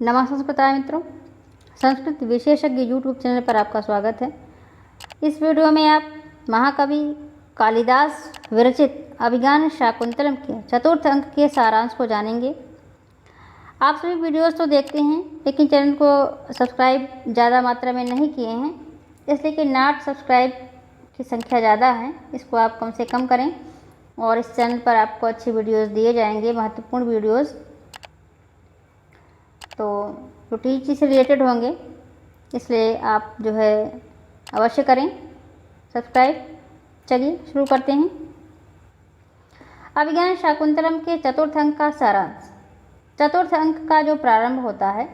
नमस्कार मित्रों, संस्कृत विशेषज्ञ यूट्यूब चैनल पर आपका स्वागत है। इस वीडियो में आप महाकवि कालिदास विरचित अभिज्ञान शाकुंतलम के चतुर्थ अंक के सारांश को जानेंगे। आप सभी वीडियोस तो देखते हैं, लेकिन चैनल को सब्सक्राइब ज़्यादा मात्रा में नहीं किए हैं, इसलिए कि नॉट सब्सक्राइब की संख्या ज़्यादा है, इसको आप कम से कम करें। और इस चैनल पर आपको अच्छी वीडियोस दिए जाएंगे, महत्वपूर्ण वीडियोस, तो जो टीचिंग से रिलेटेड होंगे, इसलिए आप जो है अवश्य करें सब्सक्राइब। चलिए शुरू करते हैं। अभिज्ञान शाकुंतलम के चतुर्थ अंक का सारांश। चतुर्थ अंक का जो प्रारंभ होता है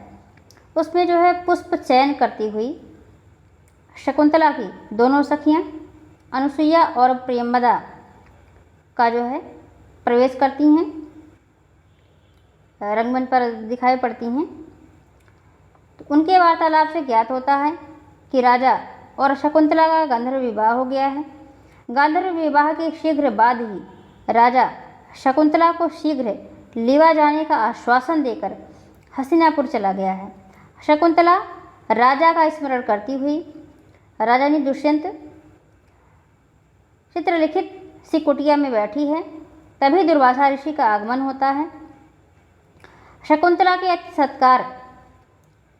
उसमें जो है पुष्प चयन करती हुई शकुंतला की दोनों सखियां अनुसुईया और प्रियंवदा का जो है प्रवेश करती हैं, रंगमंच पर दिखाई पड़ती हैं। तो उनके वार्तालाप से ज्ञात होता है कि राजा और शकुंतला का गांधर्व विवाह हो गया है। गांधर्व विवाह के शीघ्र बाद ही राजा शकुंतला को शीघ्र लीवा जाने का आश्वासन देकर हस्तिनापुर चला गया है। शकुंतला राजा का स्मरण करती हुई राजानी दुष्यंत चित्रलिखित सी कुटिया में बैठी है। तभी दुर्वासा ऋषि का आगमन होता है। शकुंतला के अति सत्कार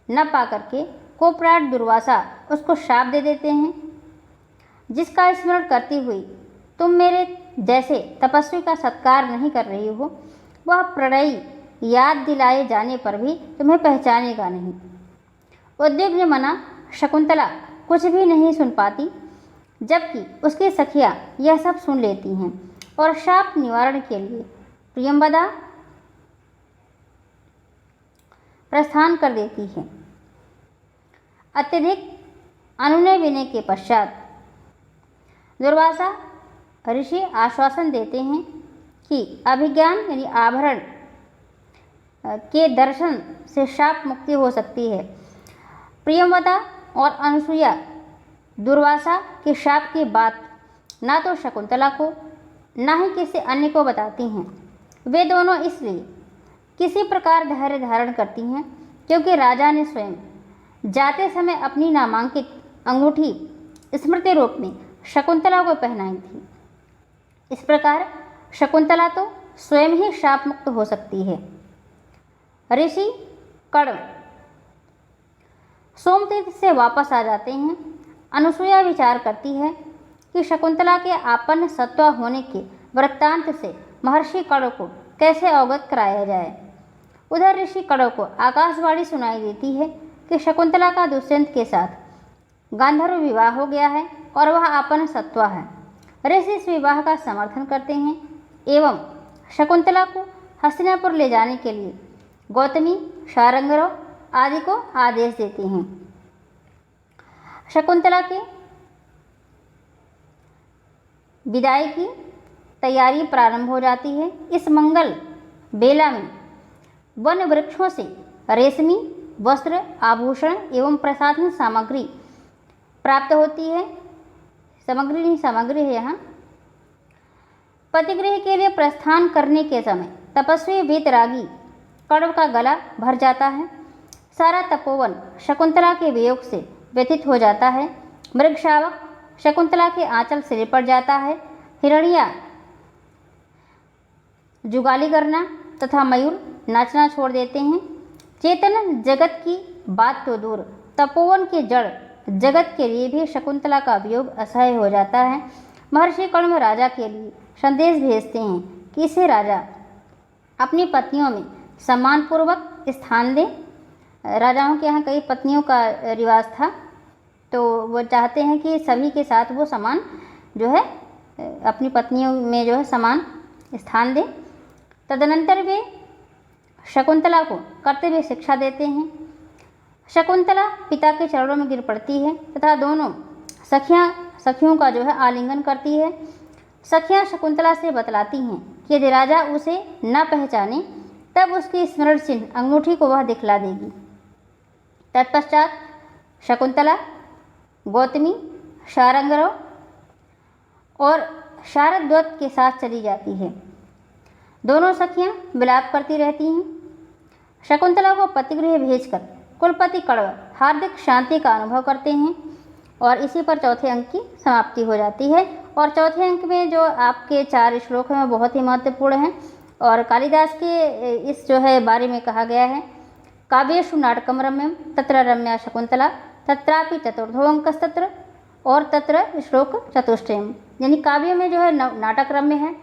न पाकर के कोपराट दुर्वासा उसको शाप दे देते हैं, जिसका स्मरण करती हुई तुम मेरे जैसे तपस्वी का सत्कार नहीं कर रही हो, वह प्रणयी याद दिलाए जाने पर भी तुम्हें पहचानेगा नहीं। उद्विग्न मना शकुंतला कुछ भी नहीं सुन पाती, जबकि उसकी सखियां यह सब सुन लेती हैं और शाप निवारण के लिए प्रियंवदा प्रस्थान कर देती है। अत्यधिक अनुनय विनय के पश्चात दुर्वासा ऋषि आश्वासन देते हैं कि अभिज्ञान यानी आभरण के दर्शन से शाप मुक्ति हो सकती है। प्रियंवदा और अनुसुईया दुर्वासा के शाप की बात ना तो शकुंतला को ना ही किसी अन्य को बताती हैं। वे दोनों इसलिए किसी प्रकार धैर्य धारण करती हैं क्योंकि राजा ने स्वयं जाते समय अपनी नामांकित अंगूठी स्मृति रूप में शकुंतला को पहनाई थी। इस प्रकार शकुंतला तो स्वयं ही शाप मुक्त हो सकती है। ऋषि कर्ण सोमतीर्थ से वापस आ जाते हैं। अनुसुईया विचार करती है कि शकुंतला के आपन्न सत्वा होने के वृत्तांत से महर्षि कर्ण को कैसे अवगत कराया जाए। उधर ऋषि कर्ण को आकाशवाणी सुनाई देती है कि शकुंतला का दुष्यंत के साथ गांधर्व विवाह हो गया है और वह आपन्न सत्वा है। ऋषि इस विवाह का समर्थन करते हैं एवं शकुंतला को हस्तिनापुर ले जाने के लिए गौतमी, शारंगरव आदि को आदेश देते हैं। शकुंतला के विदाई की तैयारी प्रारंभ हो जाती है। इस मंगल बेला में वन वृक्षों से रेशमी वस्त्र, आभूषण एवं प्रसाधन सामग्री प्राप्त होती है। सामग्री है यहाँ। पतिगृह के लिए प्रस्थान करने के समय तपस्वी वीतरागी कण्व का गला भर जाता है। सारा तपोवन शकुंतला के वियोग से व्यथित हो जाता है। मृगशावक शकुंतला के आंचल से लिपट जाता है। हिरणिया जुगाली करना तथा मयूर नाचना छोड़ देते हैं। चेतन जगत की बात तो दूर, तपोवन के जड़ जगत के लिए भी शकुंतला का वियोग असह्य हो जाता है। महर्षि कण्व राजा के लिए संदेश भेजते हैं कि इसे राजा अपनी पत्नियों में सम्मानपूर्वक स्थान दें। राजाओं के यहाँ कई पत्नियों का रिवाज था, तो वो चाहते हैं कि सभी के साथ वो समान जो है अपनी पत्नियों में जो है समान स्थान दें। तदनंतर वे शकुंतला को कर्तव्य शिक्षा देते हैं। शकुंतला पिता के चरणों में गिर पड़ती है तथा दोनों सखियों का जो है आलिंगन करती है। सखियां शकुंतला से बतलाती हैं कि यदि राजा उसे न पहचाने तब उसकी स्मरण चिन्ह अंगूठी को वह दिखला देगी। तत्पश्चात शकुंतला गौतमी, शारंगरव और शारद्वत के साथ चली जाती है। दोनों सखियां विलाप करती रहती हैं। शकुंतला को पतिगृह भेजकर कुलपति कण्व हार्दिक शांति का अनुभव करते हैं और इसी पर चौथे अंक की समाप्ति हो जाती है। और चौथे अंक में जो आपके 4 श्लोक हैं वो बहुत ही महत्वपूर्ण हैं और कालिदास के इस जो है बारे में कहा गया है, काव्येषु नाटकम रम्यम तत्र रम्या शकुंतला तत्रापि चतुर्थो अंकस्तत्र और तत्र श्लोक चतुष्टयम, यानी काव्य में जो है नाटक रम्य है,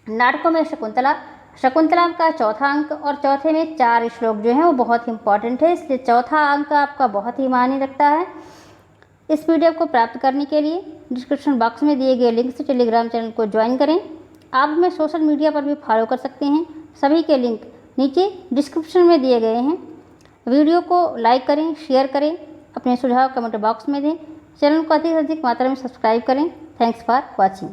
नाटकों में शकुंतला का चौथा अंक और चौथे में 4 श्लोक जो हैं वो बहुत ही इंपॉर्टेंट है, इसलिए चौथा अंक आपका बहुत ही मायने रखता है। इस पीडीएफ को प्राप्त करने के लिए डिस्क्रिप्शन बॉक्स में दिए गए लिंक से टेलीग्राम चैनल को ज्वाइन करें। आप हमें सोशल मीडिया पर भी फॉलो कर सकते हैं, सभी के लिंक नीचे डिस्क्रिप्शन में दिए गए हैं। वीडियो को लाइक करें, शेयर करें, अपने सुझाव कमेंट बॉक्स में दें, चैनल को अधिक से अधिक मात्रा में सब्सक्राइब करें। Thanks for watching.